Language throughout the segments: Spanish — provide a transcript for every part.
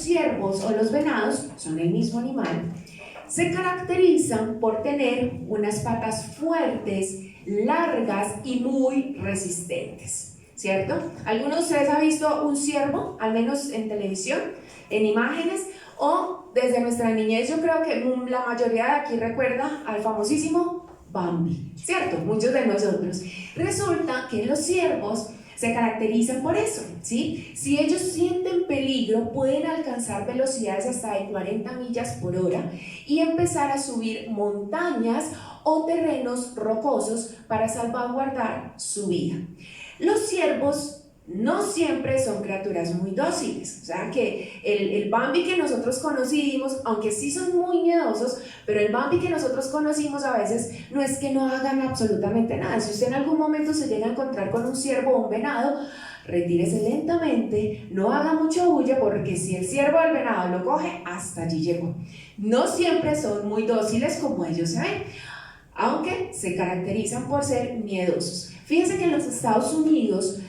ciervos o los venados, son el mismo animal, se caracterizan por tener unas patas fuertes, largas y muy resistentes, ¿cierto? ¿Alguno de ustedes ha visto un ciervo, al menos en televisión, en imágenes? O desde nuestra niñez yo creo que la mayoría de aquí recuerda al famosísimo Bambi, ¿cierto? Muchos de nosotros. Resulta que los ciervos se caracterizan por eso, ¿sí? Si ellos sienten peligro, pueden alcanzar velocidades hasta de 40 millas por hora y empezar a subir montañas o terrenos rocosos para salvaguardar su vida. Los ciervos no siempre son criaturas muy dóciles, o sea que el Bambi que nosotros conocimos, aunque sí son muy miedosos, pero el Bambi que nosotros conocimos a veces no es que no hagan absolutamente nada. Si usted en algún momento se llega a encontrar con un ciervo o un venado, retírese lentamente, no haga mucha bulla, porque si el ciervo o el venado lo coge, hasta allí llegó. No siempre son muy dóciles como ellos se ven, aunque se caracterizan por ser miedosos. Fíjense que en los Estados Unidos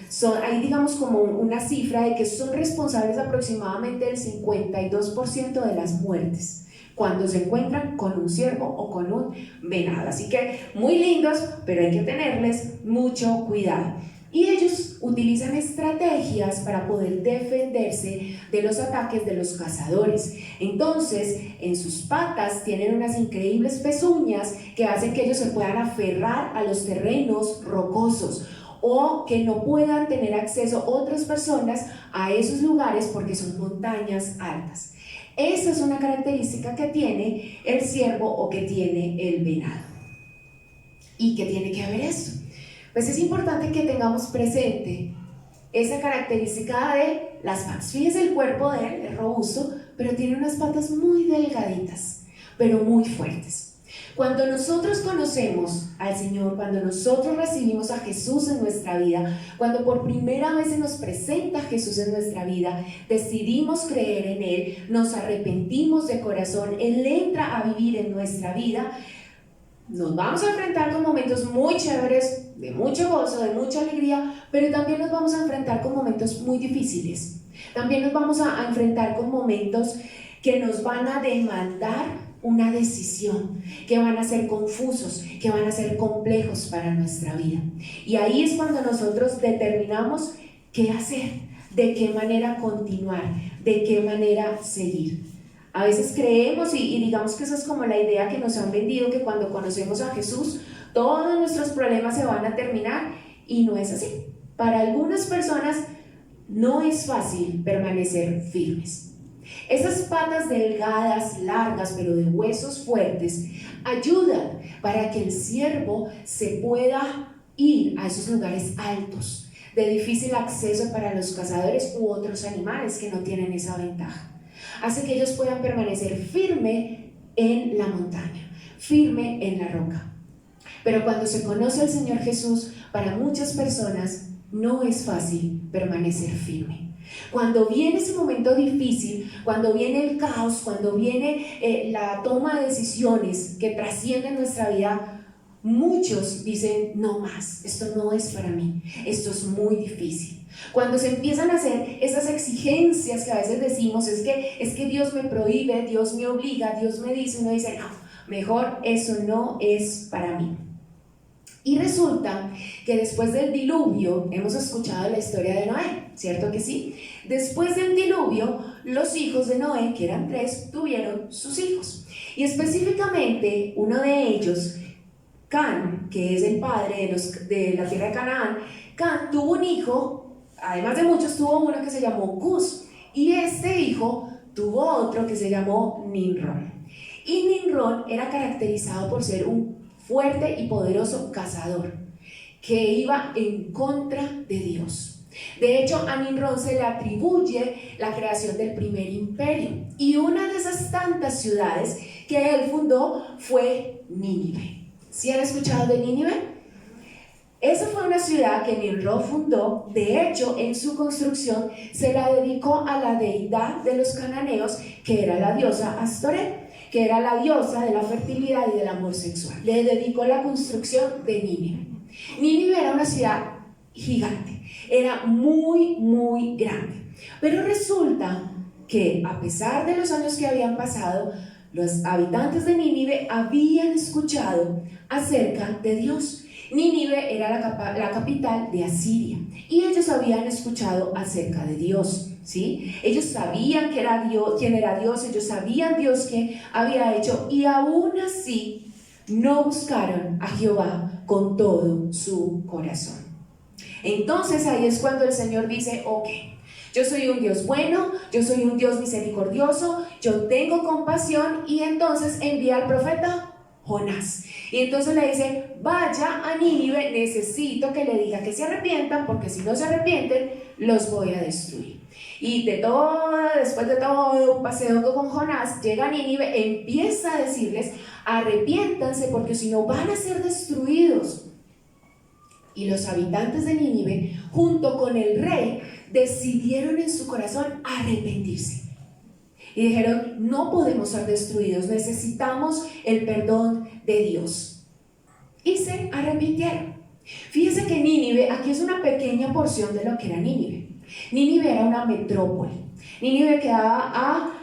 hay digamos como una cifra de que son responsables aproximadamente del 52% de las muertes cuando se encuentran con un ciervo o con un venado. Así que muy lindos, pero hay que tenerles mucho cuidado. Y ellos utilizan estrategias para poder defenderse de los ataques de los cazadores. Entonces, en sus patas tienen unas increíbles pezuñas que hacen que ellos se puedan aferrar a los terrenos rocosos, o que no puedan tener acceso otras personas a esos lugares porque son montañas altas. Esa es una característica que tiene el ciervo o que tiene el venado. ¿Y qué tiene que ver eso? Pues es importante que tengamos presente esa característica de las patas. Fíjense, el cuerpo de él es robusto, pero tiene unas patas muy delgaditas, pero muy fuertes. Cuando nosotros conocemos al Señor, cuando nosotros recibimos a Jesús en nuestra vida, cuando por primera vez se nos presenta Jesús en nuestra vida, decidimos creer en Él, nos arrepentimos de corazón, Él entra a vivir en nuestra vida, nos vamos a enfrentar con momentos muy chéveres, de mucho gozo, de mucha alegría, pero también nos vamos a enfrentar con momentos muy difíciles. También nos vamos a enfrentar con momentos que nos van a demandar una decisión, que van a ser confusos, que van a ser complejos para nuestra vida. Y ahí es cuando nosotros determinamos qué hacer, de qué manera continuar, de qué manera seguir. A veces creemos y digamos que esa es como la idea que nos han vendido, que cuando conocemos a Jesús todos nuestros problemas se van a terminar, y no es así. Para algunas personas no es fácil permanecer firmes. Esas patas delgadas, largas, pero de huesos fuertes, ayudan para que el ciervo se pueda ir a esos lugares altos, de difícil acceso para los cazadores u otros animales que no tienen esa ventaja. Hace que ellos puedan permanecer firme en la montaña, firme en la roca. Pero cuando se conoce al Señor Jesús, para muchas personas no es fácil permanecer firme. Cuando viene ese momento difícil, cuando viene el caos, cuando viene la toma de decisiones que trascienden nuestra vida, muchos dicen: no más, esto no es para mí, esto es muy difícil. Cuando se empiezan a hacer esas exigencias que a veces decimos, es que Dios me prohíbe, Dios me obliga, Dios me dice, uno dice: no, mejor eso no es para mí. Y resulta que después del diluvio, hemos escuchado la historia de Noé, ¿cierto que sí? Después del diluvio, los hijos de Noé, que eran 3, tuvieron sus hijos. Y específicamente uno de ellos, Can, que es el padre de la tierra de Canaán, Can tuvo un hijo, además de muchos, tuvo uno que se llamó Cus, y este hijo tuvo otro que se llamó Nimrod. Y Nimrod era caracterizado por ser un fuerte y poderoso cazador que iba en contra de Dios. De hecho, a Nimrod se le atribuye la creación del primer imperio, y una de esas tantas ciudades que él fundó fue Nínive. ¿Sí han escuchado de Nínive? Esa fue una ciudad que Nimrod fundó. De hecho, en su construcción se la dedicó a la deidad de los cananeos, que era la diosa Astoret, que era la diosa de la fertilidad y del amor sexual. Le dedicó la construcción de Nínive. Nínive era una ciudad gigante, era muy, muy grande. Pero resulta que a pesar de los años que habían pasado, los habitantes de Nínive habían escuchado acerca de Dios. Nínive era la capital de Asiria y ellos habían escuchado acerca de Dios, ¿sí? Ellos sabían que era Dios, quién era Dios, ellos sabían Dios qué había hecho, y aún así no buscaron a Jehová con todo su corazón. Entonces ahí es cuando el Señor dice: ok, yo soy un Dios bueno, yo soy un Dios misericordioso, yo tengo compasión, y entonces envía al profeta Jonás. Y entonces le dice: vaya a Nínive, necesito que le diga que se arrepientan, porque si no se arrepienten, los voy a destruir. Y después de todo un paseo con Jonás, llega a Nínive, empieza a decirles: arrepiéntanse, porque si no van a ser destruidos. Y los habitantes de Nínive, junto con el rey, decidieron en su corazón arrepentirse. Y dijeron: no podemos ser destruidos, necesitamos el perdón de Dios. Y se arrepintieron. Fíjense que Nínive, aquí es una pequeña porción de lo que era Nínive. Nínive era una metrópoli. Nínive quedaba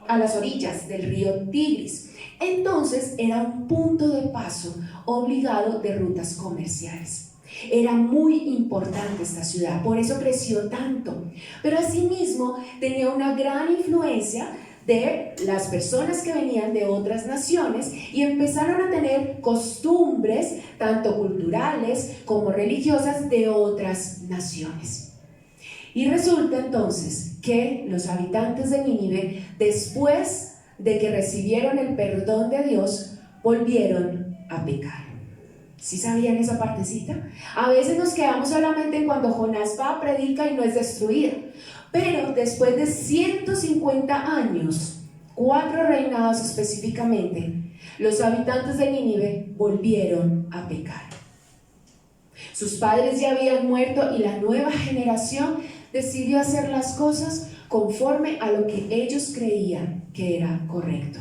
a las orillas del río Tigris. Entonces era un punto de paso obligado de rutas comerciales. Era muy importante esta ciudad, por eso creció tanto. Pero asimismo tenía una gran influencia de las personas que venían de otras naciones y empezaron a tener costumbres, tanto culturales como religiosas, de otras naciones. Y resulta entonces que los habitantes de Nínive, después de que recibieron el perdón de Dios, volvieron a pecar. ¿Sí sabían esa partecita? A veces nos quedamos solamente en cuando Jonás va, predica y no es destruida. Pero después de 150 años, 4 reinados específicamente, los habitantes de Nínive volvieron a pecar. Sus padres ya habían muerto y la nueva generación decidió hacer las cosas conforme a lo que ellos creían que era correcto.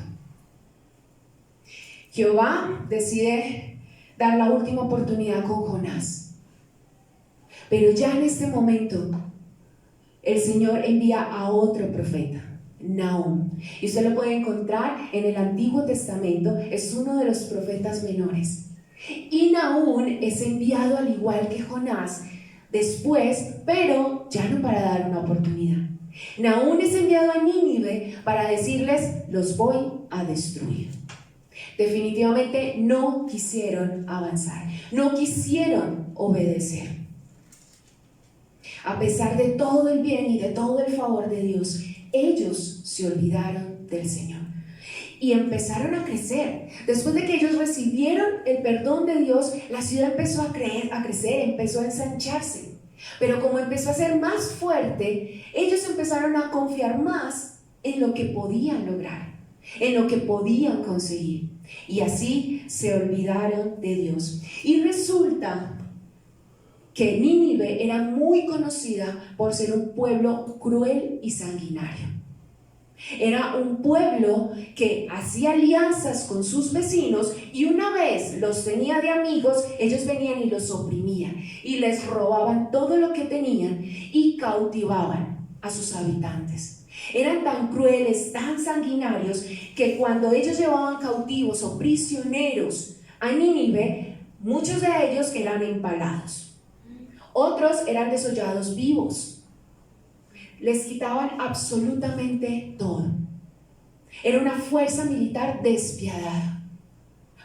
Jehová decide dar la última oportunidad con Jonás, pero ya en este momento el Señor envía a otro profeta, Nahum, y usted lo puede encontrar en el Antiguo Testamento. Es uno de los profetas menores, y Nahum es enviado al igual que Jonás después, pero ya no para dar una oportunidad. Nahum es enviado a Nínive para decirles: los voy a destruir. Definitivamente no quisieron avanzar, no quisieron obedecer. A pesar de todo el bien y de todo el favor de Dios, ellos se olvidaron del Señor y empezaron a crecer. Después de que ellos recibieron el perdón de Dios, la ciudad empezó a crecer, empezó a ensancharse. Pero como empezó a ser más fuerte, ellos empezaron a confiar más en lo que podían lograr, en lo que podían conseguir. Y así se olvidaron de Dios. Y resulta que Nínive era muy conocida por ser un pueblo cruel y sanguinario. Era un pueblo que hacía alianzas con sus vecinos, y una vez los tenía de amigos, ellos venían y los oprimían y les robaban todo lo que tenían y cautivaban a sus habitantes. Eran tan crueles, tan sanguinarios, que cuando ellos llevaban cautivos o prisioneros a Nínive, muchos de ellos eran empalados, otros eran desollados vivos. Les quitaban absolutamente todo. Era una fuerza militar despiadada,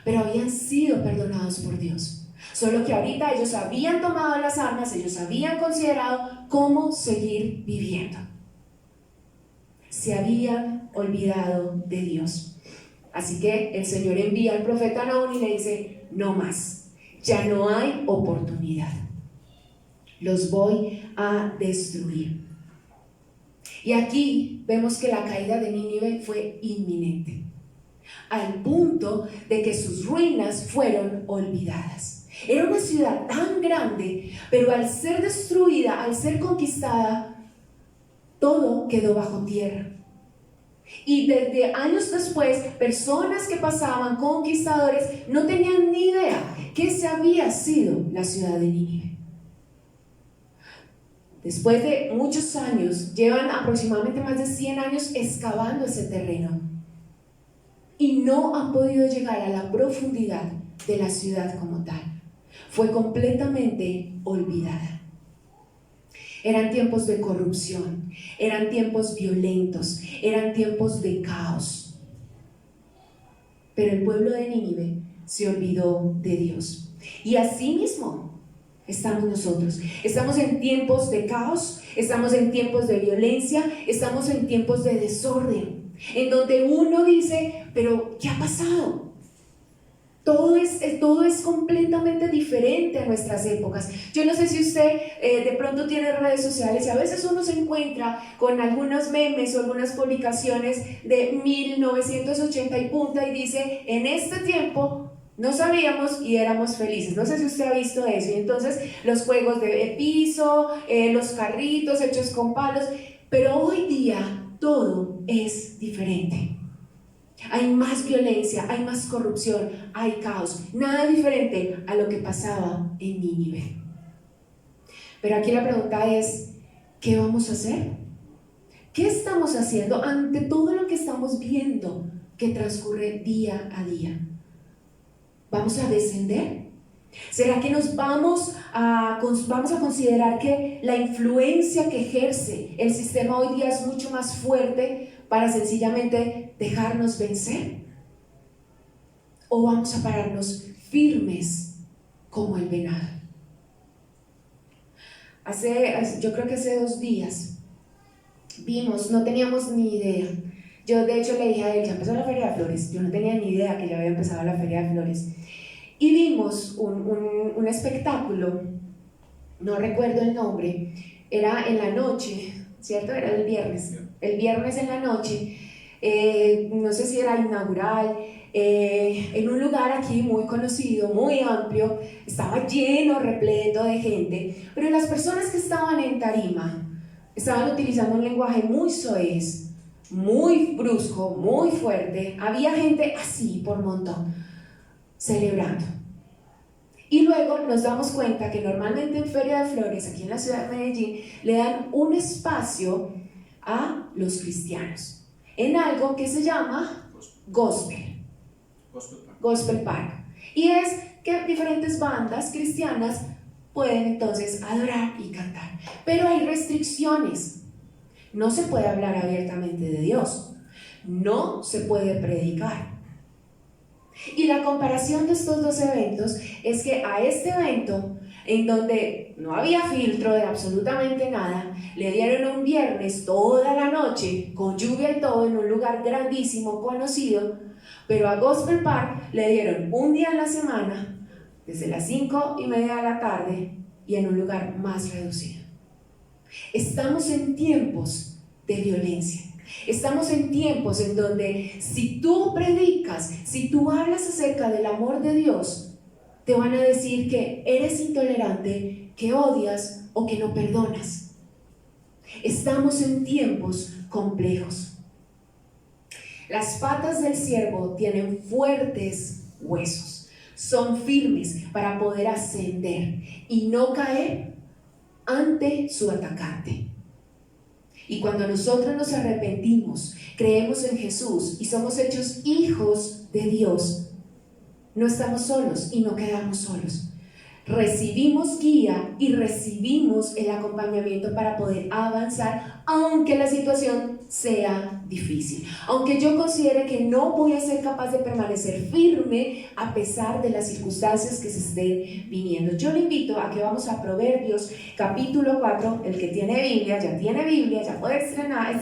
pero habían sido perdonados por Dios. Solo que ahorita ellos habían tomado las armas, ellos habían considerado cómo seguir viviendo. Se habían olvidado de Dios. Así que el Señor envía al profeta Nahum y le dice: no más, ya no hay oportunidad, los voy a destruir. Y aquí vemos que la caída de Nínive fue inminente, al punto de que sus ruinas fueron olvidadas. Era una ciudad tan grande, pero al ser destruida, al ser conquistada, todo quedó bajo tierra. Y desde años después, personas que pasaban, conquistadores, no tenían ni idea que se había sido la ciudad de Nínive. después de muchos años, llevan aproximadamente más de 100 años excavando ese terreno y no han podido llegar a la profundidad de la ciudad como tal. Fue completamente olvidada. Eran tiempos de corrupción, eran tiempos violentos, eran tiempos de caos. Pero el pueblo de Nínive se olvidó de Dios. Y así mismo estamos nosotros. Estamos en tiempos de caos, estamos en tiempos de violencia, estamos en tiempos de desorden, en donde uno dice, pero ¿qué ha pasado? Todo es completamente diferente a nuestras épocas. Yo no sé si usted de pronto tiene redes sociales y a veces uno se encuentra con algunos memes o algunas publicaciones de 1980 y punta y dice, en este tiempo no sabíamos y éramos felices. No sé si usted ha visto eso. Y entonces los juegos de piso, los carritos hechos con palos, pero hoy día todo es diferente. Hay más violencia, hay más corrupción, hay caos. Nada diferente a lo que pasaba en Nínive. Pero aquí la pregunta es, ¿qué vamos a hacer? ¿Qué estamos haciendo ante todo lo que estamos viendo que transcurre día a día? ¿Vamos a descender? ¿Será que nos vamos a considerar que la influencia que ejerce el sistema hoy día es mucho más fuerte para sencillamente dejarnos vencer? ¿O vamos a pararnos firmes como el venado? Yo creo que hace 2 días vimos, no teníamos ni idea. Yo de hecho le dije a él, ya empezó la Feria de Flores. Yo no tenía ni idea que ya había empezado la Feria de Flores. Y vimos un espectáculo, no recuerdo el nombre, era en la noche, ¿cierto? Era el viernes en la noche, no sé si era inaugural, en un lugar aquí muy conocido, muy amplio, estaba lleno, repleto de gente, pero las personas que estaban en tarima estaban utilizando un lenguaje muy soez, muy brusco, muy fuerte. Había gente así por montón, celebrando. Y luego nos damos cuenta que normalmente en Feria de Flores, aquí en la ciudad de Medellín, le dan un espacio a los cristianos en algo que se llama Gospel Park. Y es que diferentes bandas cristianas pueden entonces adorar y cantar. Pero hay restricciones. No se puede hablar abiertamente de Dios. No se puede predicar. Y la comparación de estos 2 eventos es que a este evento, en donde no había filtro de absolutamente nada, le dieron un viernes toda la noche, con lluvia y todo, en un lugar grandísimo, conocido, pero a Gospel Park le dieron un día en la semana, desde las 5:30 de la tarde, y en un lugar más reducido. Estamos en tiempos de violencia. Estamos en tiempos en donde si tú predicas, si tú hablas acerca del amor de Dios, te van a decir que eres intolerante, que odias o que no perdonas. Estamos en tiempos complejos. Las patas del ciervo tienen fuertes huesos, son firmes para poder ascender y no caer ante su atacante. Y cuando nosotros nos arrepentimos, creemos en Jesús y somos hechos hijos de Dios, no estamos solos y no quedamos solos. Recibimos guía y recibimos el acompañamiento para poder avanzar, aunque la situación sea difícil, aunque yo considere que no voy a ser capaz de permanecer firme a pesar de las circunstancias que se estén viniendo. Yo le invito a que vamos a Proverbios capítulo 4. El que tiene Biblia, ya puede estrenar,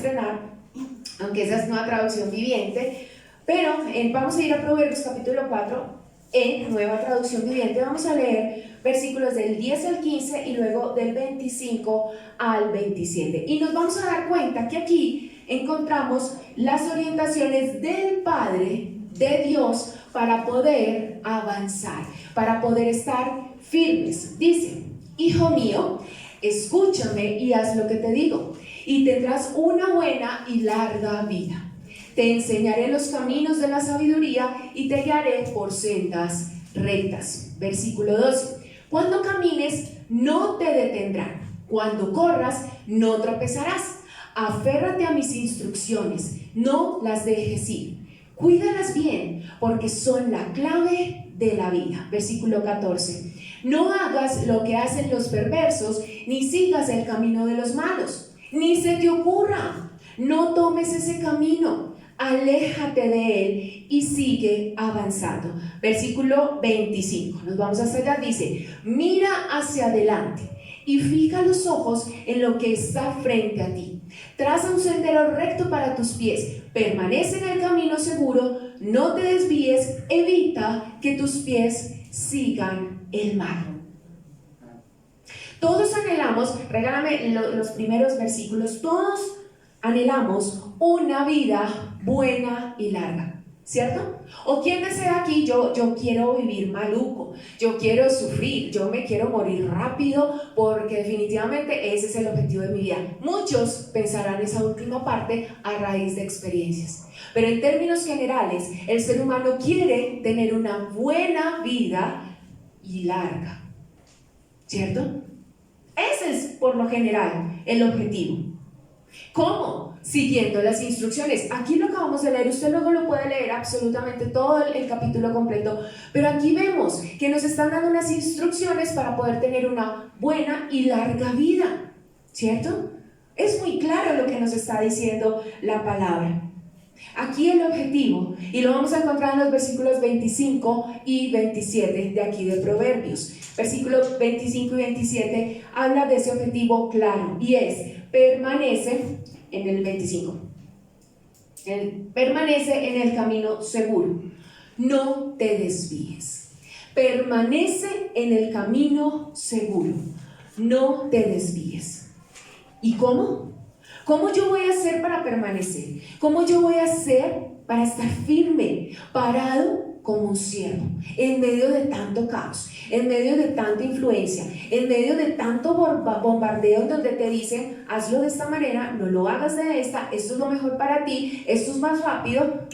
aunque esa es una traducción viviente, pero vamos a ir a Proverbios capítulo 4 en Nueva Traducción Viviente. Vamos a leer versículos del 10 al 15 y luego del 25 al 27. Y nos vamos a dar cuenta que aquí encontramos las orientaciones del Padre, de Dios, para poder avanzar, para poder estar firmes. Dice: hijo mío, escúchame y haz lo que te digo, y tendrás una buena y larga vida. Te enseñaré los caminos de la sabiduría y te guiaré por sendas rectas. Versículo 12. Cuando camines, no te detendrán. Cuando corras, no tropezarás. Aférrate a mis instrucciones, no las dejes ir. Cuídalas bien, porque son la clave de la vida. Versículo 14. No hagas lo que hacen los perversos, ni sigas el camino de los malos, ni se te ocurra. No tomes ese camino, aléjate de él y sigue avanzando. Versículo 25, nos vamos hasta allá, dice: mira hacia adelante y fija los ojos en lo que está frente a ti. Traza un sendero recto para tus pies, permanece en el camino seguro, no te desvíes, evita que tus pies sigan el mal. Todos anhelamos, regálame los primeros versículos, todos anhelamos una vida buena y larga, ¿cierto? ¿O quién desea aquí, yo quiero vivir maluco, yo quiero sufrir, yo me quiero morir rápido porque definitivamente ese es el objetivo de mi vida? Muchos pensarán esa última parte a raíz de experiencias, pero en términos generales, el ser humano quiere tener una buena vida y larga, ¿cierto? Ese es por lo general el objetivo. ¿Cómo? Siguiendo las instrucciones. Aquí lo acabamos de leer, usted luego lo puede leer absolutamente todo el capítulo completo, pero aquí vemos que nos están dando unas instrucciones para poder tener una buena y larga vida, ¿cierto? Es muy claro lo que nos está diciendo la palabra. Aquí el objetivo, y lo vamos a encontrar en los versículos 25 y 27 de aquí de Proverbios. Versículos 25 y 27 habla de ese objetivo claro, y es: permanece en el 25. Permanece en el camino seguro, no te desvíes. Permanece en el camino seguro, no te desvíes. ¿Y cómo? ¿Cómo yo voy a hacer para permanecer? ¿Cómo yo voy a hacer para estar firme, parado como un ciervo, en medio de tanto caos, en medio de tanta influencia, en medio de tanto bombardeo donde te dicen: hazlo de esta manera, no lo hagas de esta, esto es lo mejor para ti, esto es más rápido?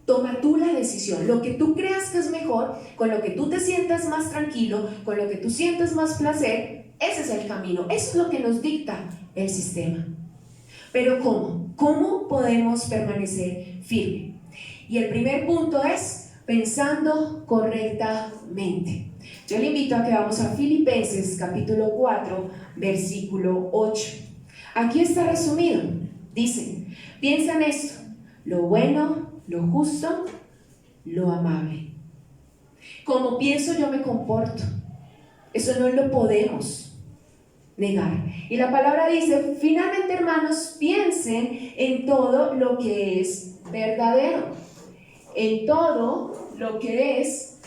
Toma tú la decisión, lo que tú creas que es mejor, con lo que tú te sientas más tranquilo, con lo que tú sientes más placer, ese es el camino, eso es lo que nos dicta el sistema. Pero ¿cómo? ¿Cómo podemos permanecer firme? Y el primer punto es pensando correctamente. Yo le invito a que vamos a Filipenses capítulo 4, versículo 8. Aquí está resumido. Dice: piensa en esto, lo bueno, lo justo, lo amable. Como pienso yo me comporto. Eso no lo podemos negar. Y la palabra dice: finalmente, hermanos, piensen en todo lo que es verdadero, en todo lo que es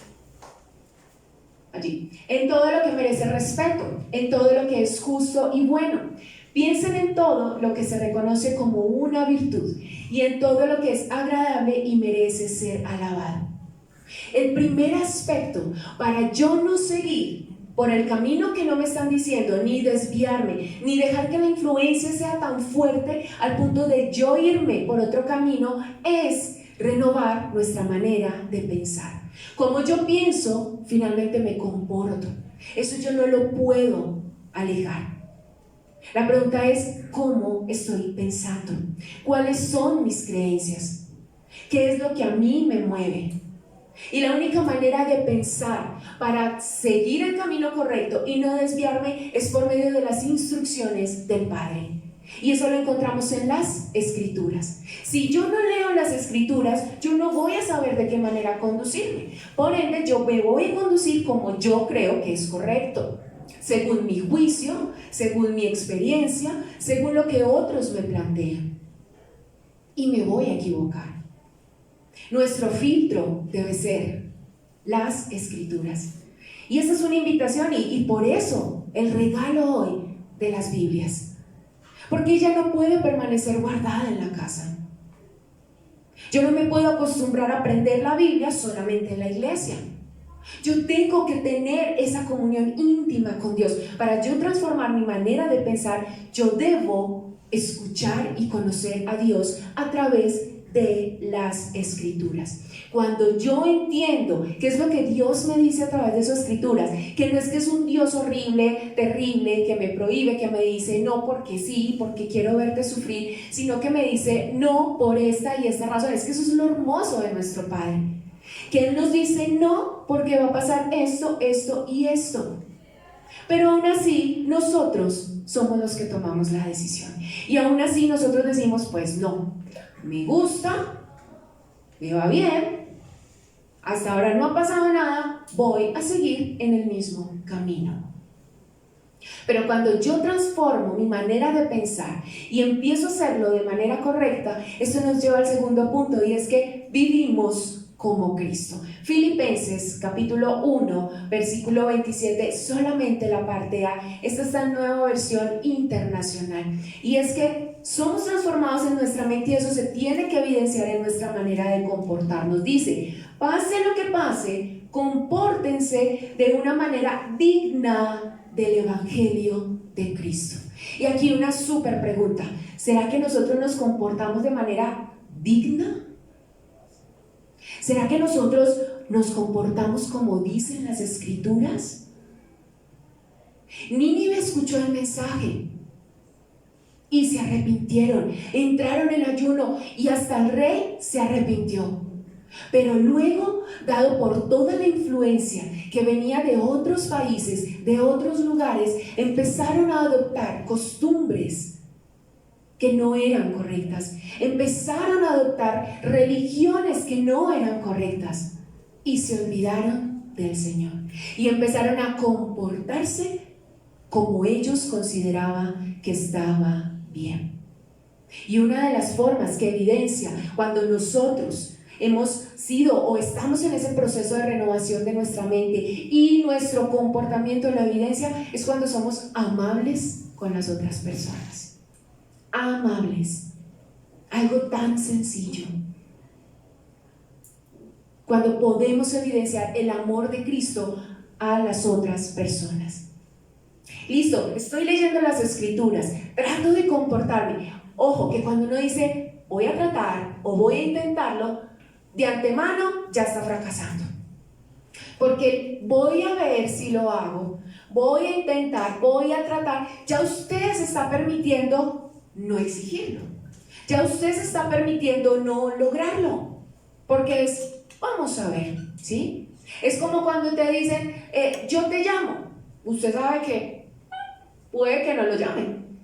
en todo lo que merece respeto, en todo lo que es justo y bueno. Piensen en todo lo que se reconoce como una virtud y en todo lo que es agradable y merece ser alabado. El primer aspecto para yo no seguir por el camino que no me están diciendo, ni desviarme, ni dejar que la influencia sea tan fuerte al punto de yo irme por otro camino, es renovar nuestra manera de pensar. Como yo pienso, finalmente me comporto. Eso yo no lo puedo alejar. La pregunta es: ¿cómo estoy pensando? ¿Cuáles son mis creencias? ¿Qué es lo que a mí me mueve? Y la única manera de pensar para seguir el camino correcto y no desviarme es por medio de las instrucciones del Padre. Y eso lo encontramos en las Escrituras. Si yo no leo las Escrituras, yo no voy a saber de qué manera conducirme. Por ende, yo me voy a conducir como yo creo que es correcto, según mi juicio, según mi experiencia, según lo que otros me plantean. Y me voy a equivocar. Nuestro filtro debe ser las Escrituras. Y esta es una invitación y por eso el regalo hoy de las Biblias. Porque ella no puede permanecer guardada en la casa. Yo no me puedo acostumbrar a aprender la Biblia solamente en la iglesia. Yo tengo que tener esa comunión íntima con Dios. Para yo transformar mi manera de pensar, yo debo escuchar y conocer a Dios a través de las Escrituras. Cuando yo entiendo qué es lo que Dios me dice a través de sus Escrituras, que no es que es un Dios horrible, terrible, que me prohíbe, que me dice no porque sí, porque quiero verte sufrir, sino que me dice no por esta y esta razón. Es que eso es lo hermoso de nuestro Padre, que Él nos dice no porque va a pasar esto, esto y esto. Pero aún así, nosotros somos los que tomamos la decisión. Y aún así nosotros decimos, pues no, me gusta, me va bien, hasta ahora no ha pasado nada, voy a seguir en el mismo camino. Pero cuando yo transformo mi manera de pensar y empiezo a hacerlo de manera correcta, esto nos lleva al segundo punto, y es que vivimos como Cristo. Filipenses capítulo 1 versículo 27, solamente la parte A. Esta está en Nueva Versión Internacional, y es que somos transformados en nuestra mente, y eso se tiene que evidenciar en nuestra manera de comportarnos. Dice, pase lo que pase, compórtense de una manera digna del Evangelio de Cristo. Y aquí una súper pregunta: ¿será que nosotros nos comportamos de manera digna? ¿Será que nosotros nos comportamos como dicen las Escrituras? Nínive escuchó el mensaje y se arrepintieron, entraron en ayuno y hasta el rey se arrepintió. Pero luego, dado por toda la influencia que venía de otros países, de otros lugares, empezaron a adoptar costumbres que no eran correctas, empezaron a adoptar religiones que no eran correctas, y se olvidaron del Señor y empezaron a comportarse como ellos consideraban que estaba bien. Y una de las formas que evidencia cuando nosotros hemos sido o estamos en ese proceso de renovación de nuestra mente y nuestro comportamiento lo evidencia es cuando somos amables con las otras personas. Amables, algo tan sencillo. Cuando podemos evidenciar el amor de Cristo a las otras personas. Listo, estoy leyendo las Escrituras, trato de comportarme. Ojo, que cuando uno dice voy a tratar o voy a intentarlo, de antemano ya está fracasando. Porque voy a ver si lo hago, voy a intentar, voy a tratar, ya usted se está permitiendo no exigirlo. Ya usted se está permitiendo no lograrlo. Porque es, vamos a ver, ¿sí? Es como cuando te dicen, yo te llamo. Usted sabe que puede que no lo llamen.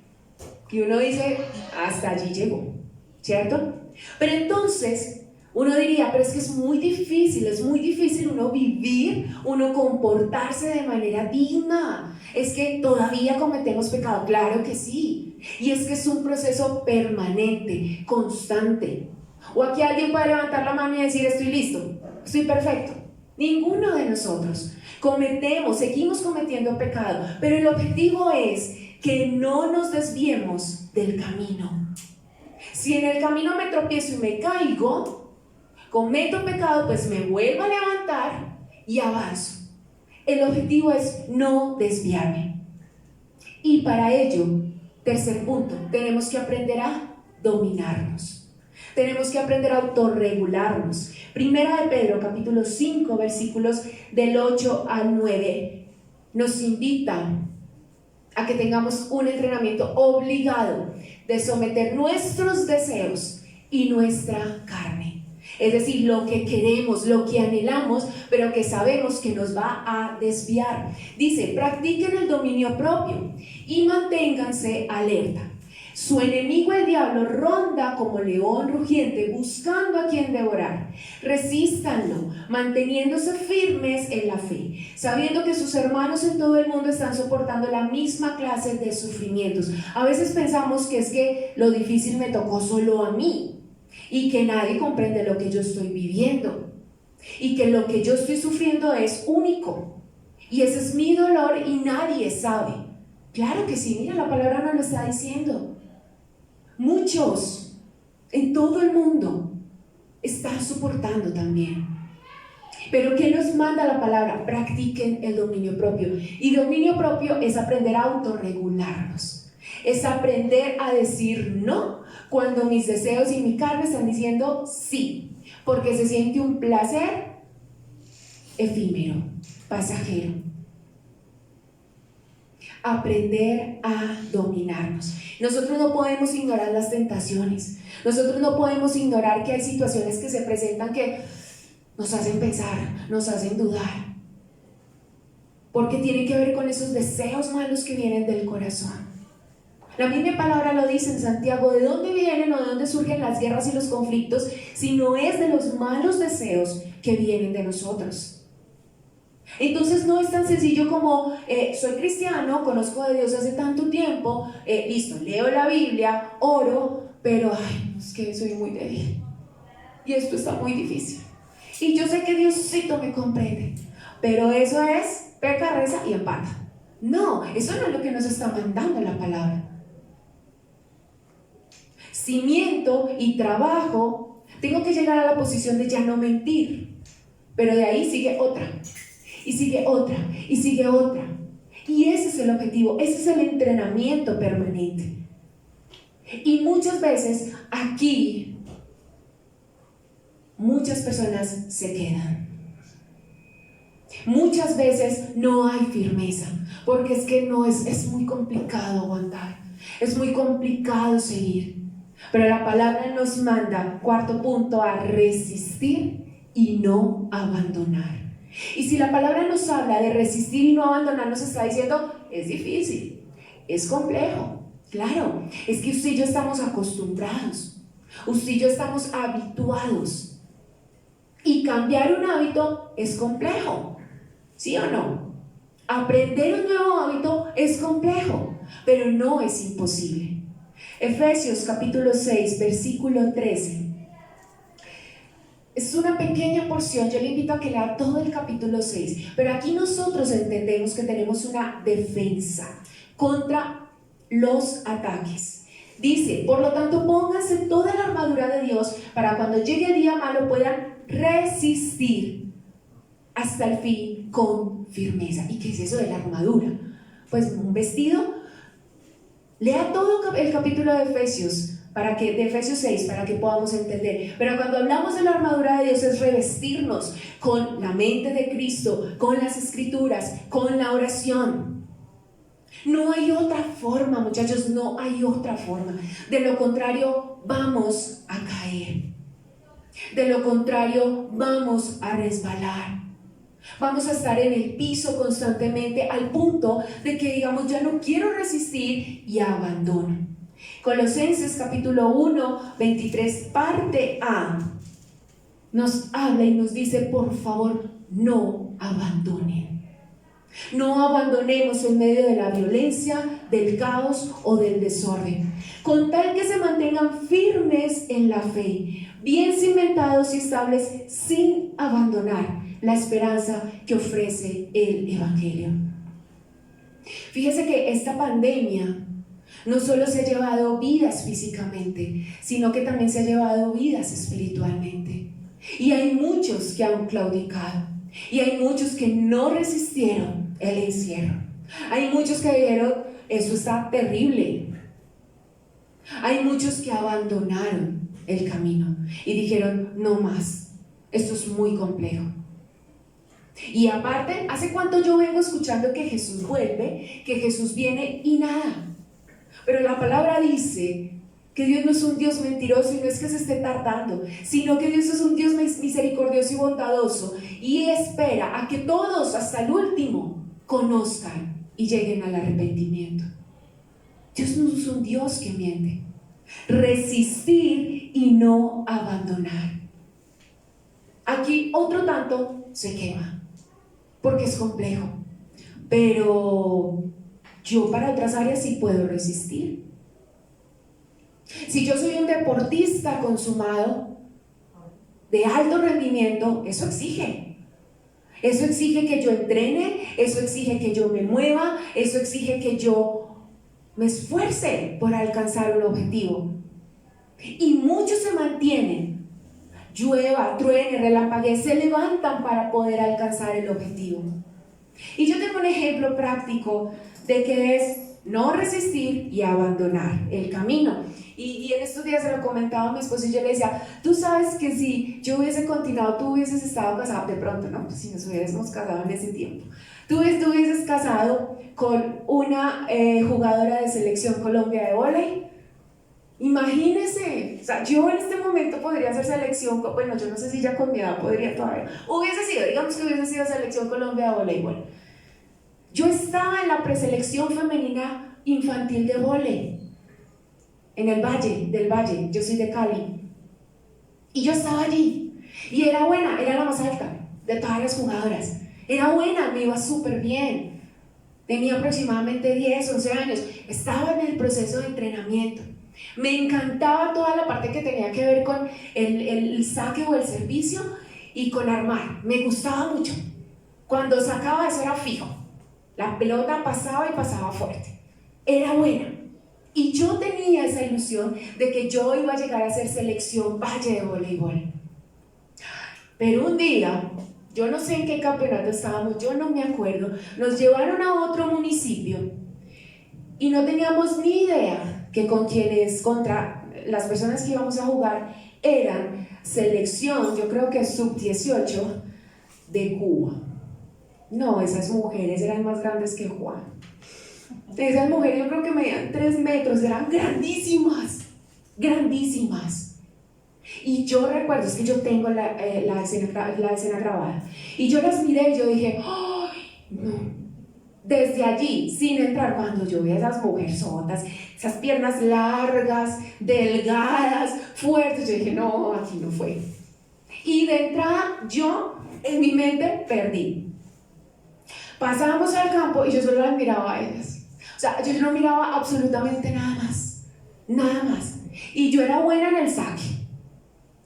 Y uno dice, hasta allí llegó, ¿cierto? Pero entonces uno diría, pero es que es muy difícil uno vivir, uno comportarse de manera digna. Es que todavía cometemos pecado, claro que sí. Y es que es un proceso permanente, constante. O aquí alguien puede levantar la mano y decir, estoy listo, estoy perfecto. Ninguno de nosotros seguimos cometiendo pecado, pero el objetivo es que no nos desviemos del camino. Si en el camino me tropiezo y me caigo, cometo pecado, pues me vuelvo a levantar y avanzo. El objetivo es no desviarme. Y para ello, tercer punto, tenemos que aprender a dominarnos. Tenemos que aprender a autorregularnos. Primera de Pedro, capítulo 5, versículos del 8 al 9, nos invita a que tengamos un entrenamiento obligado de someter nuestros deseos y nuestra carne. Es decir, lo que queremos, lo que anhelamos, pero que sabemos que nos va a desviar. Dice, practiquen el dominio propio y manténganse alerta. Su enemigo el diablo ronda como león rugiente buscando a quien devorar. Resístanlo, manteniéndose firmes en la fe, sabiendo que sus hermanos en todo el mundo están soportando la misma clase de sufrimientos. A veces pensamos que es que lo difícil me tocó solo a mí y que nadie comprende lo que yo estoy viviendo y que lo que yo estoy sufriendo es único y ese es mi dolor y nadie sabe. Claro que sí, mira, la palabra nos lo está diciendo. Muchos en todo el mundo están soportando también. Pero ¿qué nos manda la palabra? Practiquen el dominio propio. Y dominio propio es aprender a autorregularnos. Es aprender a decir no cuando mis deseos y mi carne están diciendo sí, porque se siente un placer efímero, pasajero. Aprender a dominarnos. Nosotros no podemos ignorar las tentaciones. Nosotros no podemos ignorar que hay situaciones que se presentan que nos hacen pensar, nos hacen dudar, porque tiene que ver con esos deseos malos que vienen del corazón. La misma palabra lo dice en Santiago: ¿de dónde vienen o de dónde surgen las guerras y los conflictos si no es de los malos deseos que vienen de nosotros? Entonces no es tan sencillo como soy cristiano, conozco de Dios hace tanto tiempo, listo, leo la Biblia, oro, pero ay, es que soy muy débil y esto está muy difícil y yo sé que Diosito me comprende, pero eso es peca, reza y empata. No, eso no es lo que nos está mandando la palabra. Si miento y trabajo, tengo que llegar a la posición de ya no mentir, pero de ahí sigue otra, y sigue otra, y sigue otra. Y ese es el objetivo, ese es el entrenamiento permanente. Y muchas veces aquí, muchas personas se quedan. Muchas veces no hay firmeza, porque es que no es muy complicado aguantar, es muy complicado seguir. Pero la palabra nos manda, cuarto punto, a resistir y no abandonar. Y si la palabra nos habla de resistir y no abandonar, nos está diciendo, es difícil, es complejo. Claro, es que usted y yo estamos acostumbrados, usted y yo estamos habituados. Y cambiar un hábito es complejo, ¿sí o no? Aprender un nuevo hábito es complejo, pero no es imposible. Efesios capítulo 6, versículo 13. Es una pequeña porción, yo le invito a que lea todo el capítulo 6, pero aquí nosotros entendemos que tenemos una defensa contra los ataques. Dice: por lo tanto, pónganse toda la armadura de Dios para cuando llegue el día malo puedan resistir hasta el fin con firmeza. ¿Y qué es eso de la armadura? Pues un vestido. Lea todo el capítulo de Efesios, de Efesios 6, para que podamos entender. Pero cuando hablamos de la armadura de Dios, es revestirnos con la mente de Cristo, con las escrituras, con la oración. No hay otra forma, muchachos, no hay otra forma. De lo contrario, vamos a caer. De lo contrario, vamos a resbalar. Vamos a estar en el piso constantemente, al punto de que digamos, ya no quiero resistir y abandono. Colosenses capítulo 1, 23, parte A, nos habla y nos dice: por favor, no abandonen. No abandonemos en medio de la violencia, del caos o del desorden, con tal que se mantengan firmes en la fe, bien cimentados y estables, sin abandonar la esperanza que ofrece el Evangelio. Fíjese que esta pandemia no solo se ha llevado vidas físicamente, sino que también se ha llevado vidas espiritualmente. Y hay muchos que han claudicado, y hay muchos que no resistieron el encierro. Hay muchos que dijeron: eso está terrible. Hay muchos que abandonaron el camino y dijeron: no más, esto es muy complejo. Y aparte, ¿hace cuánto yo vengo escuchando que Jesús vuelve, que Jesús viene y nada? Pero la palabra dice que Dios no es un Dios mentiroso y no es que se esté tardando, sino que Dios es un Dios misericordioso y bondadoso y espera a que todos, hasta el último, conozcan y lleguen al arrepentimiento. Dios no es un Dios que miente. Resistir y no abandonar. Aquí otro tanto se quema, porque es complejo, pero yo para otras áreas sí puedo resistir. Si yo soy un deportista consumado de alto rendimiento, eso exige que yo entrene, eso exige que yo me mueva, eso exige que yo me esfuerce por alcanzar un objetivo. Y muchos se mantienen, llueva, truene, relampaguee, se levantan para poder alcanzar el objetivo. Y yo tengo un ejemplo práctico de que es no resistir y abandonar el camino. Y en estos días se lo comentaba a mi esposo y yo le decía, tú sabes que si yo hubiese continuado, tú hubieses estado casado, de pronto, ¿no? Pues si nos hubiésemos casado en ese tiempo, tú hubieses casado con una jugadora de Selección Colombia de vóley. Imagínese, o sea, yo en este momento podría hacer selección, bueno, yo no sé si ya con mi edad podría todavía, hubiese sido, digamos que hubiese sido Selección Colombia de voleibol. Yo estaba en la preselección femenina infantil de vóley, en el Valle, del Valle, yo soy de Cali, y yo estaba allí, y era buena, era la más alta de todas las jugadoras, era buena, me iba súper bien, tenía aproximadamente 10, 11 años, estaba en el proceso de entrenamiento. Me encantaba toda la parte que tenía que ver con el saque o el servicio y con armar, me gustaba mucho. Cuando sacaba eso era fijo, la pelota pasaba y pasaba fuerte, era buena. Y yo tenía esa ilusión de que yo iba a llegar a ser selección Valle de voleibol. Pero un día, yo no sé en qué campeonato estábamos, yo no me acuerdo, nos llevaron a otro municipio y no teníamos ni idea que contra las personas que íbamos a jugar eran selección, yo creo que sub-18 de Cuba. No, esas mujeres eran más grandes que Juan. Esas mujeres yo creo que medían 3 metros, eran grandísimas, grandísimas. Y yo recuerdo, es que yo tengo la escena grabada, y yo las miré y yo dije, ¡ay, no! Desde allí, sin entrar, cuando yo vi a esas mujerzotas, esas piernas largas, delgadas, fuertes, yo dije, no, aquí no fue. Y de entrada, yo en mi mente perdí. Pasábamos al campo y yo solo las miraba a ellas. O sea, yo no miraba absolutamente nada más, nada más. Y yo era buena en el saque.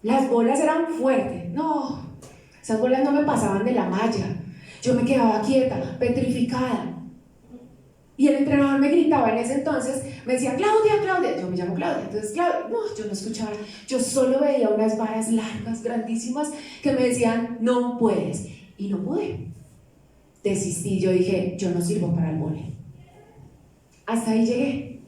Las bolas eran fuertes. No, esas bolas no me pasaban de la malla. Yo me quedaba quieta, petrificada. Y el entrenador me gritaba en ese entonces, me decía, Claudia, Claudia. Yo me llamo Claudia. Entonces, Claudia, no, yo no escuchaba. Yo solo veía unas varas largas, grandísimas, que me decían, no puedes. Y no pude. Desistí. Yo dije, yo no sirvo para el vóley. Hasta ahí llegué.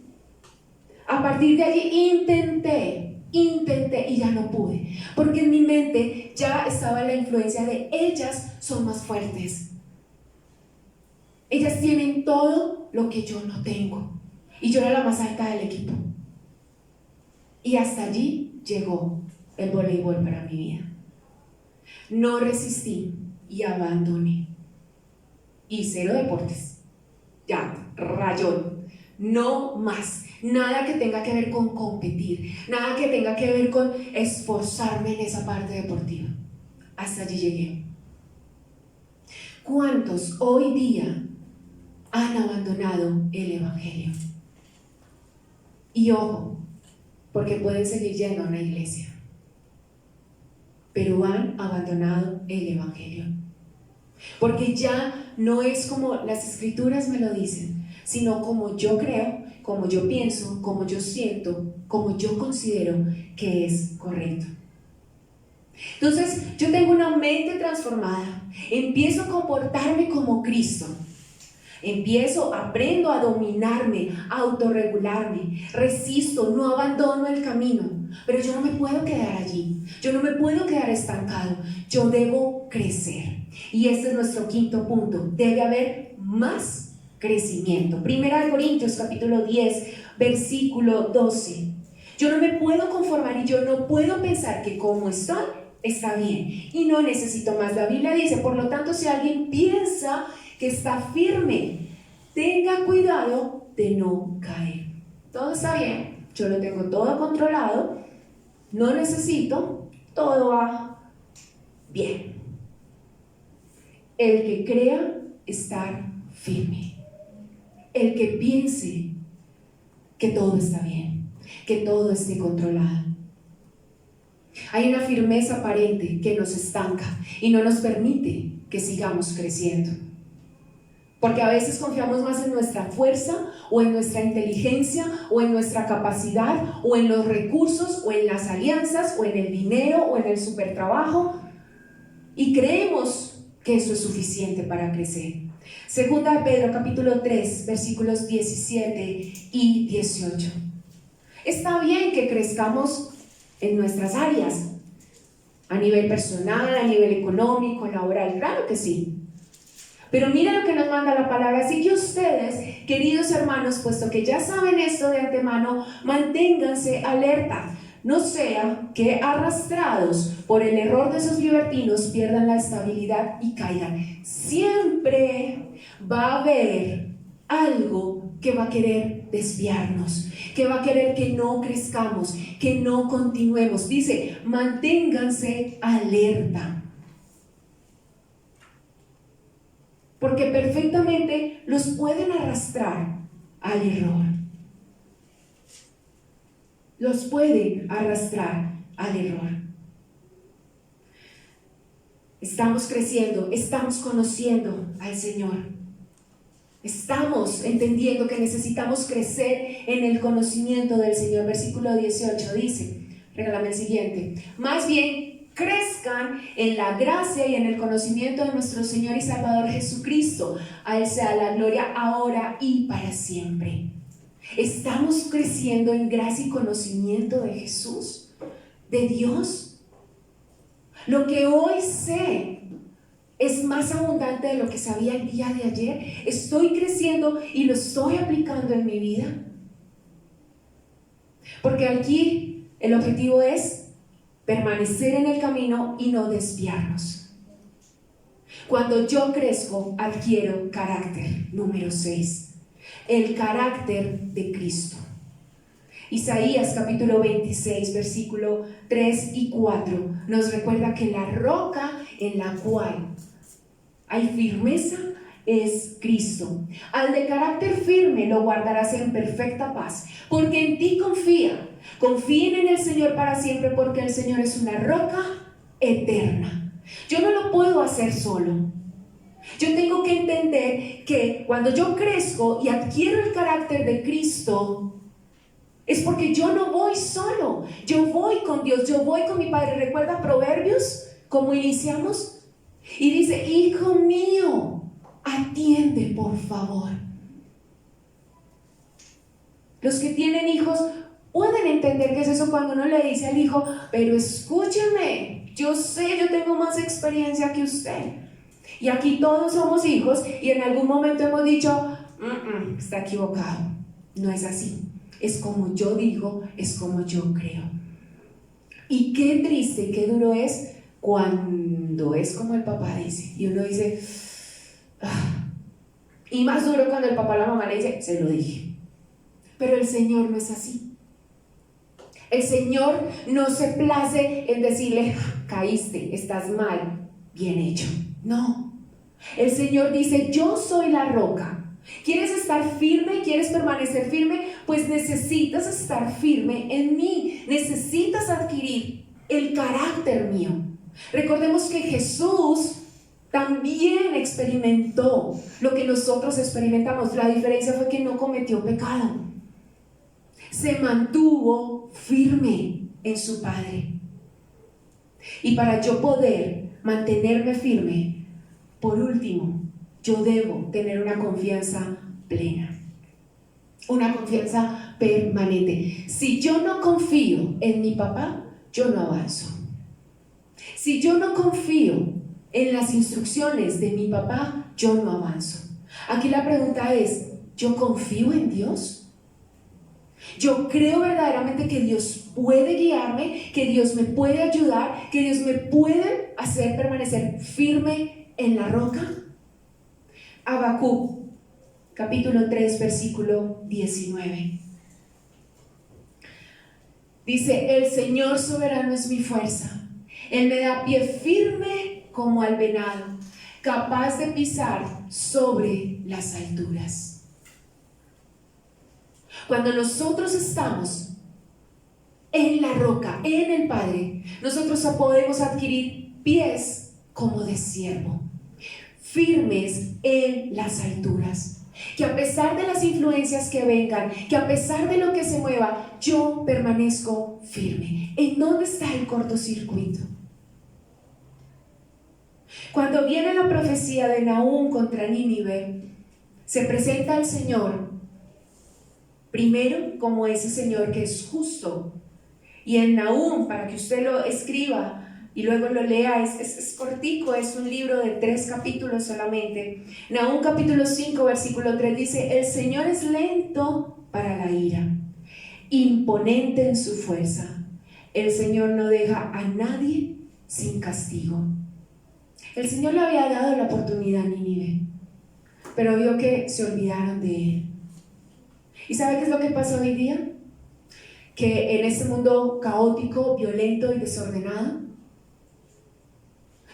A partir de allí intenté y ya no pude, porque en mi mente ya estaba la influencia de ellas son más fuertes, ellas tienen todo lo que yo no tengo, y yo era la más alta del equipo. Y hasta allí llegó el voleibol para mi vida. No resistí y abandoné, y cero deportes, ya, rayón, no más. Nada que tenga que ver con competir, nada que tenga que ver con esforzarme en esa parte deportiva. Hasta allí llegué. ¿Cuántos hoy día han abandonado el Evangelio? Y ojo, porque pueden seguir yendo a una iglesia, pero han abandonado el Evangelio. Porque ya no es como las Escrituras me lo dicen, sino como yo creo, como yo pienso, como yo siento, como yo considero que es correcto. Entonces, yo tengo una mente transformada, empiezo a comportarme como Cristo, aprendo a dominarme, a autorregularme, resisto, no abandono el camino, pero yo no me puedo quedar allí, yo no me puedo quedar estancado, yo debo crecer. Y este es nuestro quinto punto, debe haber más crecimiento. Primera de Corintios capítulo 10 versículo 12. Yo no me puedo conformar y yo no puedo pensar que como estoy está bien y no necesito más. La Biblia dice, por lo tanto, si alguien piensa que está firme, tenga cuidado de no caer. Todo está bien, yo lo tengo todo controlado, no necesito, todo va bien. El que crea estar firme, el que piense que todo está bien, que todo esté controlado. Hay una firmeza aparente que nos estanca y no nos permite que sigamos creciendo. Porque a veces confiamos más en nuestra fuerza o en nuestra inteligencia o en nuestra capacidad o en los recursos o en las alianzas o en el dinero o en el supertrabajo y creemos que eso es suficiente para crecer. Segunda de Pedro, capítulo 3, versículos 17 y 18. Está bien que crezcamos en nuestras áreas, a nivel personal, a nivel económico, laboral, claro que sí. Pero miren lo que nos manda la palabra. Así que ustedes, queridos hermanos, puesto que ya saben esto de antemano, manténganse alerta. No sea que arrastrados por el error de esos libertinos pierdan la estabilidad y caigan. Siempre va a haber algo que va a querer desviarnos, que va a querer que no crezcamos, que no continuemos. Dice, manténganse alerta. Porque perfectamente los pueden arrastrar al error. Los pueden arrastrar al error. Estamos creciendo, estamos conociendo al Señor. Estamos entendiendo que necesitamos crecer en el conocimiento del Señor. Versículo 18 dice, regálame el siguiente. Más bien, crezcan en la gracia y en el conocimiento de nuestro Señor y Salvador Jesucristo. A Él sea la gloria ahora y para siempre. ¿Estamos creciendo en gracia y conocimiento de Jesús? ¿De Dios? Lo que hoy sé es más abundante de lo que sabía el día de ayer. ¿Estoy creciendo y lo estoy aplicando en mi vida? Porque aquí el objetivo es permanecer en el camino y no desviarnos. Cuando yo crezco, adquiero carácter. Número 6. El carácter de Cristo. Isaías capítulo 26, versículo 3 y 4 nos recuerda que la roca en la cual hay firmeza es Cristo. Al de carácter firme lo guardarás en perfecta paz, porque en ti confía. Confíen en el Señor para siempre, porque el Señor es una roca eterna. Yo no lo puedo hacer solo. Yo tengo que entender que cuando yo crezco y adquiero el carácter de Cristo, es porque yo no voy solo, yo voy con Dios, yo voy con mi Padre. ¿Recuerda Proverbios? ¿Cómo iniciamos? Y dice, hijo mío, atiende por favor. Los que tienen hijos pueden entender qué es eso cuando uno le dice al hijo, pero escúcheme, yo sé, yo tengo más experiencia que usted. Y aquí todos somos hijos y en algún momento hemos dicho, está equivocado. No es así. Es como yo digo, es como yo creo. Y qué triste y qué duro es cuando es como el papá dice. Y uno dice, y más duro cuando el papá o la mamá le dice, se lo dije. Pero el Señor no es así. El Señor no se place en decirle, caíste, estás mal, bien hecho. No. El Señor dice, yo soy la roca. ¿Quieres estar firme? ¿Quieres permanecer firme? Pues necesitas estar firme en mí. Necesitas adquirir el carácter mío. Recordemos que Jesús también experimentó lo que nosotros experimentamos. La diferencia fue que no cometió pecado. Se mantuvo firme en su Padre. Y para yo poder mantenerme firme, por último, yo debo tener una confianza plena, una confianza permanente. Si yo no confío en mi papá, yo no avanzo. Si yo no confío en las instrucciones de mi papá, yo no avanzo. Aquí la pregunta es, ¿yo confío en Dios? Yo creo verdaderamente que Dios puede guiarme, que Dios me puede ayudar, que Dios me puede hacer permanecer firme en la roca. Habacuc, capítulo 3, versículo 19. Dice, el Señor soberano es mi fuerza. Él me da pie firme como al venado, capaz de pisar sobre las alturas. Cuando nosotros estamos en la roca, en el Padre, nosotros podemos adquirir pies como de siervo, firmes en las alturas, que a pesar de las influencias que vengan, que a pesar de lo que se mueva, yo permanezco firme. ¿En dónde está el cortocircuito? Cuando viene la profecía de Nahum contra Nínive, se presenta al Señor primero como ese Señor que es justo. Y en Nahum, para que usted lo escriba y luego lo lea, es cortico, es un libro de 3 capítulos solamente. Nahum capítulo 5 versículo 3 dice: el Señor es lento para la ira, imponente en su fuerza. El Señor no deja a nadie sin castigo. El Señor le había dado la oportunidad a Nínive, pero vio que se olvidaron de él. ¿Y sabe qué es lo que pasa hoy día? Que en este mundo caótico, violento y desordenado,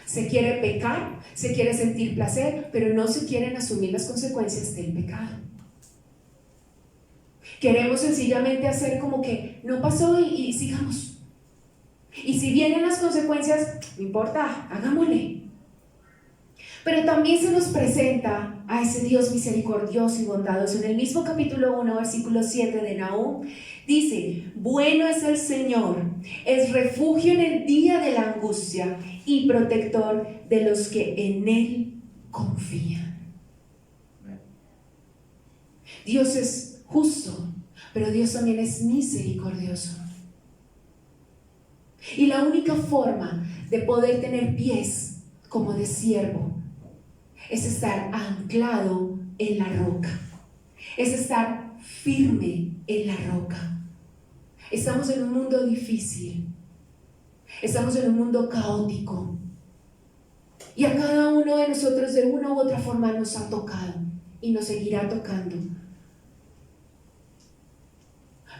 se quiere pecar, se quiere sentir placer, pero no se quieren asumir las consecuencias del pecado. Queremos sencillamente hacer como que no pasó y sigamos. Y si vienen las consecuencias, no importa, hagámosle. Pero también se nos presenta a ese Dios misericordioso y bondadoso. En el mismo capítulo 1, versículo 7 de Nahum, dice: bueno es el Señor, es refugio en el día de la angustia y protector de los que en Él confían. Dios es justo, pero Dios también es misericordioso. Y la única forma de poder tener pies como de siervo es estar anclado en la roca, es estar firme en la roca. Estamos en un mundo difícil, estamos en un mundo caótico, y a cada uno de nosotros de una u otra forma nos ha tocado y nos seguirá tocando.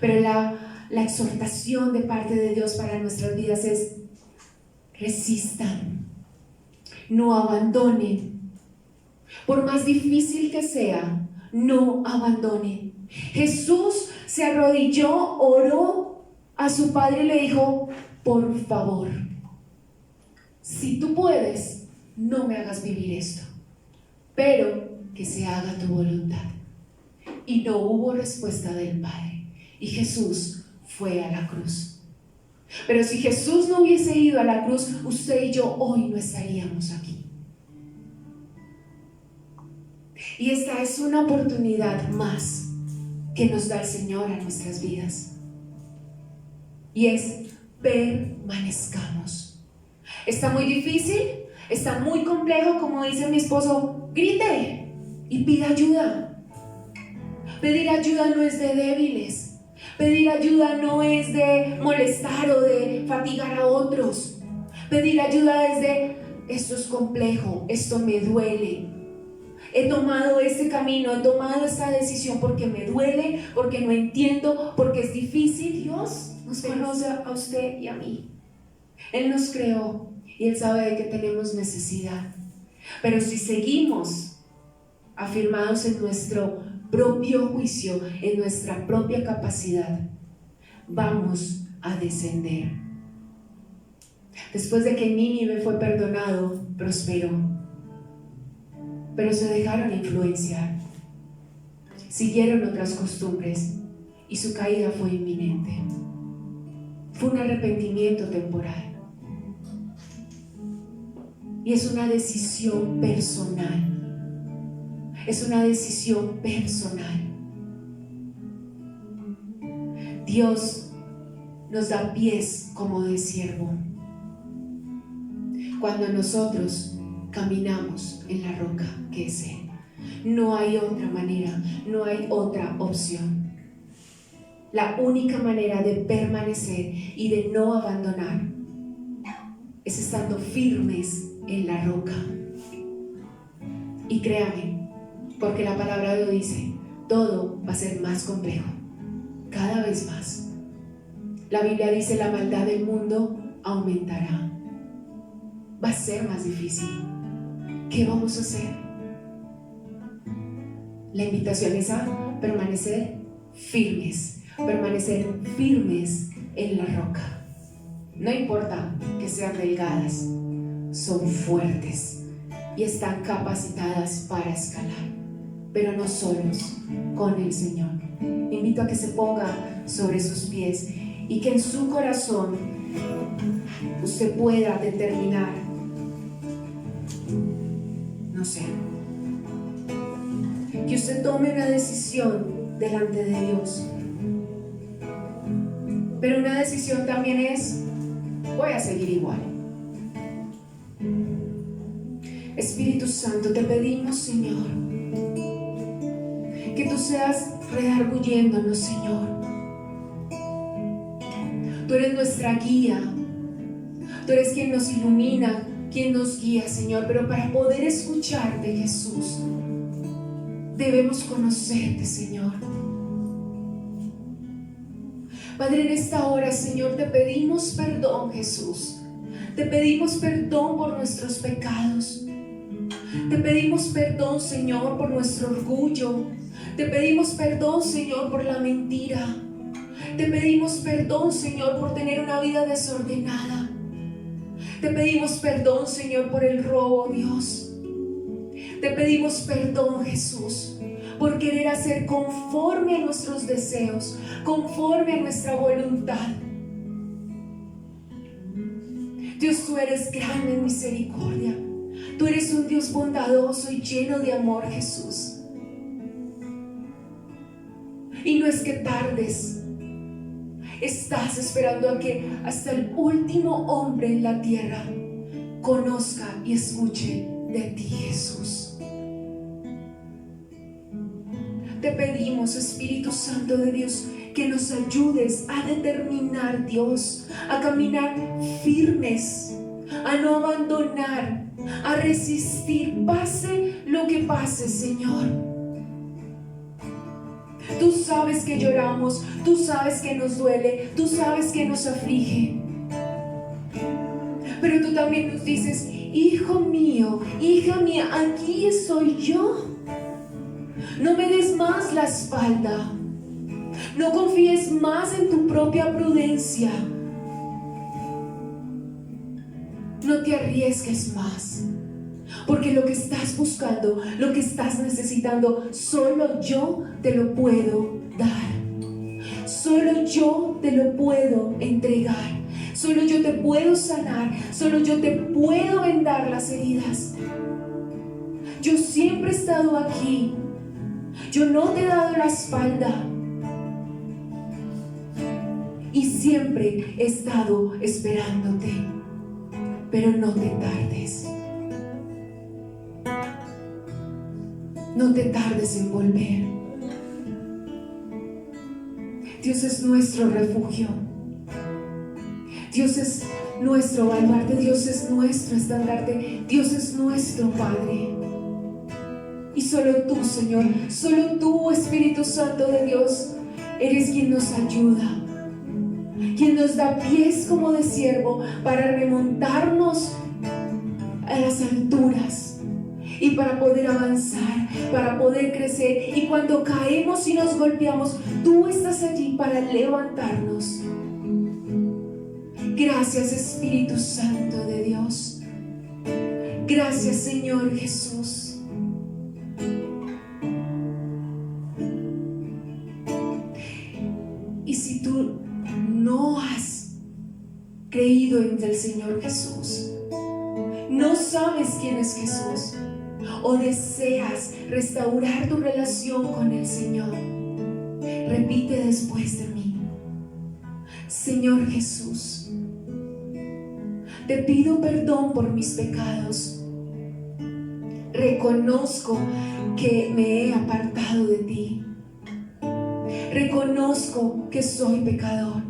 Pero la exhortación de parte de Dios para nuestras vidas es: resistan, no abandonen. Por más difícil que sea, no abandonen. Jesús se arrodilló, oró a su Padre y le dijo: por favor, si tú puedes, no me hagas vivir esto, pero que se haga tu voluntad. Y no hubo respuesta del Padre, y Jesús fue a la cruz. Pero si Jesús no hubiese ido a la cruz, usted y yo hoy no estaríamos aquí. Y esta es una oportunidad más que nos da el Señor a nuestras vidas. Y es: permanezcamos. Está muy difícil, está muy complejo, como dice mi esposo, grite y pida ayuda. Pedir ayuda no es de débiles. Pedir ayuda no es de molestar o de fatigar a otros. Pedir ayuda es de: esto es complejo, esto me duele. He tomado este camino, he tomado esta decisión porque me duele, porque no entiendo, porque es difícil. Dios nos conoce a usted y a mí. Él nos creó y Él sabe de que tenemos necesidad. Pero si seguimos afirmados en nuestro propio juicio, en nuestra propia capacidad, vamos a descender. Después de que Nínive fue perdonado, prosperó. Pero se dejaron influenciar, siguieron otras costumbres y su caída fue inminente. Fue un arrepentimiento temporal. Y es una decisión personal. Es una decisión personal. Dios nos da pies como de siervo cuando nosotros caminamos en la roca que es Él. No hay otra manera, no hay otra opción. La única manera de permanecer y de no abandonar es estando firmes en la roca. Y créame, porque la palabra lo dice, todo va a ser más complejo, cada vez más. La Biblia dice: la maldad del mundo aumentará. Va a ser más difícil. ¿Qué vamos a hacer? La invitación es a permanecer firmes en la roca. No importa que sean delgadas, son fuertes y están capacitadas para escalar, pero no solos, con el Señor. Invito a que se ponga sobre sus pies y que en su corazón usted pueda determinar conocer. Que usted tome una decisión delante de Dios. Pero una decisión también es: voy a seguir igual. Espíritu Santo, te pedimos, Señor, que tú seas redarguyéndonos, Señor. Tú eres nuestra guía. Tú eres quien nos ilumina, quien nos guía, Señor. Pero para poder escucharte, Jesús, debemos conocerte, Señor. Padre, en esta hora, Señor, te pedimos perdón, Jesús. Te pedimos perdón por nuestros pecados. Te pedimos perdón, Señor, por nuestro orgullo. Te pedimos perdón, Señor, por la mentira. Te pedimos perdón, Señor, por tener una vida desordenada. Te pedimos perdón, Señor, por el robo, Dios. Te pedimos perdón, Jesús, por querer hacer conforme a nuestros deseos, conforme a nuestra voluntad. Dios, tú eres grande en misericordia. Tú eres un Dios bondadoso y lleno de amor, Jesús. Y no es que tardes. Estás esperando a que hasta el último hombre en la tierra conozca y escuche de ti, Jesús. Te pedimos, Espíritu Santo de Dios, que nos ayudes a determinar, Dios, a caminar firmes, a no abandonar, a resistir, pase lo que pase, Señor. Tú sabes que lloramos, tú sabes que nos duele, tú sabes que nos aflige. Pero tú también nos dices: hijo mío, hija mía, aquí estoy yo. No me des más la espalda. No confíes más en tu propia prudencia. No te arriesgues más. Porque lo que estás buscando, lo que estás necesitando, solo yo te lo puedo dar. Solo yo te lo puedo entregar. Solo yo te puedo sanar. Solo yo te puedo vendar las heridas. Yo siempre he estado aquí. Yo no te he dado la espalda. Y siempre he estado esperándote. Pero no te tardes. No te tardes en volver. Dios es nuestro refugio. Dios es nuestro baluarte. Dios es nuestro estandarte. Dios es nuestro Padre. Y solo tú, Señor, solo tú, Espíritu Santo de Dios, eres quien nos ayuda, quien nos da pies como de ciervo para remontarnos a las alturas y para poder avanzar, para poder crecer. Y cuando caemos y nos golpeamos, tú estás allí para levantarnos. Gracias, Espíritu Santo de Dios. Gracias, Señor Jesús. Y si tú no has creído en el Señor Jesús, no sabes quién es Jesús, o deseas restaurar tu relación con el Señor, repite después de mí: Señor Jesús, te pido perdón por mis pecados. Reconozco que me he apartado de ti. Reconozco que soy pecador.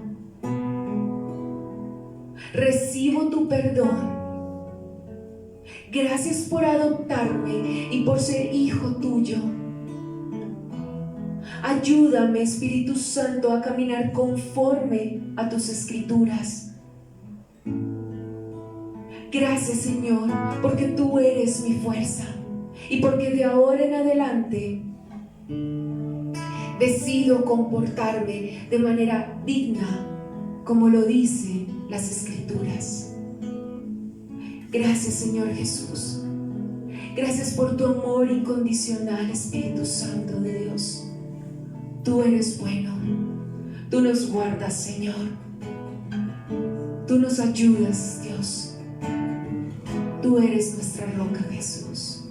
Recibo tu perdón. Gracias por adoptarme y por ser hijo tuyo. Ayúdame, Espíritu Santo, a caminar conforme a tus escrituras. Gracias, Señor, porque tú eres mi fuerza y porque de ahora en adelante decido comportarme de manera digna, como lo dicen las Escrituras. Gracias, Señor Jesús. Gracias por tu amor incondicional, Espíritu Santo de Dios. Tú eres bueno. Tú nos guardas, Señor. Tú nos ayudas, Dios. Tú eres nuestra roca, Jesús.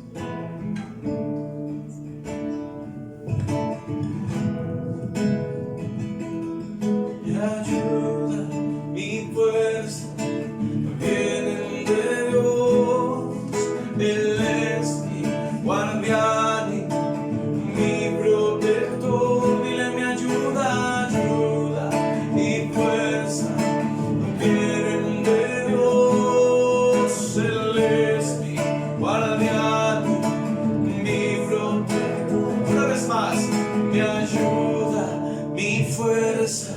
fuerza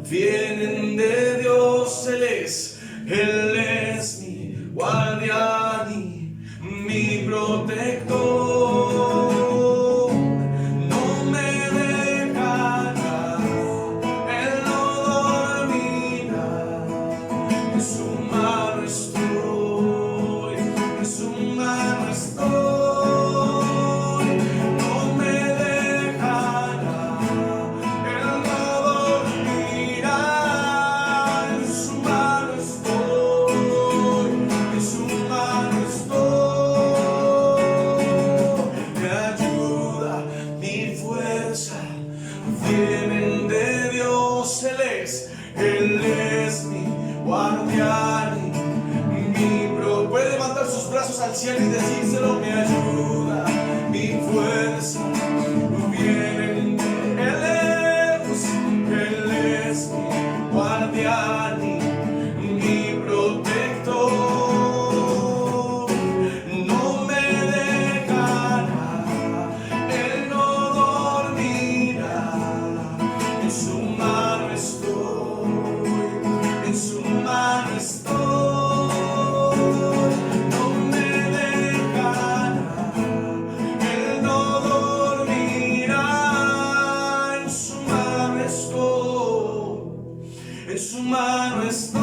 vienen de Dios. Él es mi guardián y mi protector. No me dejará, Él no dormirá. En su mano estoy, en su mano estoy. No me dejará, Él no dormirá. En su mano estoy, en su mano estoy. Me ayuda, mi fuerza vienen de Dios. Él es mi guardián y mi pro. Puede levantar sus brazos al cielo y decírselo. Me ayuda, mi fuerza vienen de Él es mi guardián y mi protector. No me dejará, Él no dormirá. En su mano estoy, en su mano estoy. No me dejará, Él no dormirá. En su mano estoy, en su mano estoy.